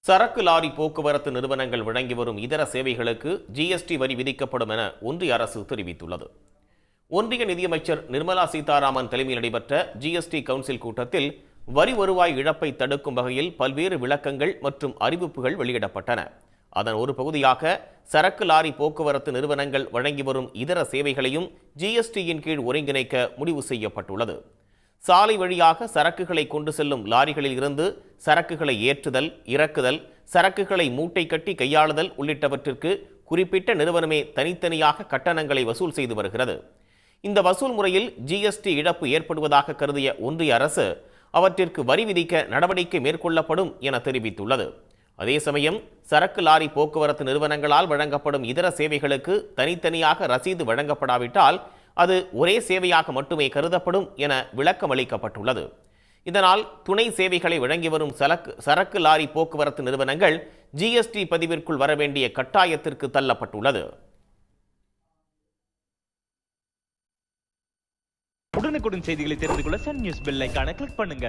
சரக்கு லாரி போக்குவரத்து நிறுவனங்கள் வழங்கி வரும் இதர சேவைகளுக்கு ஜிஎஸ்டி வரி விதிக்கப்படும் என ஒன்றிய அரசு தெரிவித்துள்ளது. ஒன்றிய நிதியமைச்சர் நிர்மலா சீதாராமன் தலைமையில் நடைபெற்ற ஜிஎஸ்டி கவுன்சில் கூட்டத்தில் வரி வருவாய் இழப்பை தடுக்கும் வகையில் பல்வேறு விளக்கங்கள் மற்றும் அறிவிப்புகள் வெளியிடப்பட்டன. அதன் ஒரு பகுதியாக சரக்கு லாரி போக்குவரத்து நிறுவனங்கள் வழங்கி வரும் இதர சேவைகளையும் ஜிஎஸ்டியின் கீழ் ஒருங்கிணைக்க முடிவு செய்யப்பட்டுள்ளது. சாலை வழியாக சரக்குகளை கொண்டு செல்லும் லாரிகளில் இருந்து சரக்குகளை ஏற்றுதல், இறக்குதல், சரக்குகளை மூட்டை கட்டி கையாளுதல் உள்ளிட்டவற்றிற்கு குறிப்பிட்ட நிறுவனமே தனித்தனியாக கட்டணங்களை வசூல் செய்து வருகிறது. இந்த வசூல் முறையில் ஜிஎஸ்டி இழப்பு ஏற்படுவதாக கருதிய ஒன்றிய அரசு அவற்றிற்கு வரி விதிக்க நடவடிக்கை மேற்கொள்ளப்படும் என தெரிவித்துள்ளது. அதே சமயம் சரக்கு லாரி போக்குவரத்து நிறுவனங்களால் வழங்கப்படும் இதர சேவைகளுக்கு தனித்தனியாக ரசீது வழங்கப்படாவிட்டால் அது ஒரே சேவையாக மட்டுமே கருதப்படும் என விளக்கம் அளிக்கப்பட்டுள்ளது. இதனால் துணை சேவைகளை வழங்கி வரும் சரக்கு லாரி போக்குவரத்து நிறுவனங்கள் ஜிஎஸ்டி பதிவிற்குள் வர வேண்டிய கட்டாயத்திற்கு தள்ளப்பட்டுள்ளது. உடனுக்குடன் செய்திகளை தெரிந்து கொள்ள சன் நியூஸ் பெல் ஐகானை கிளிக் பண்ணுங்க.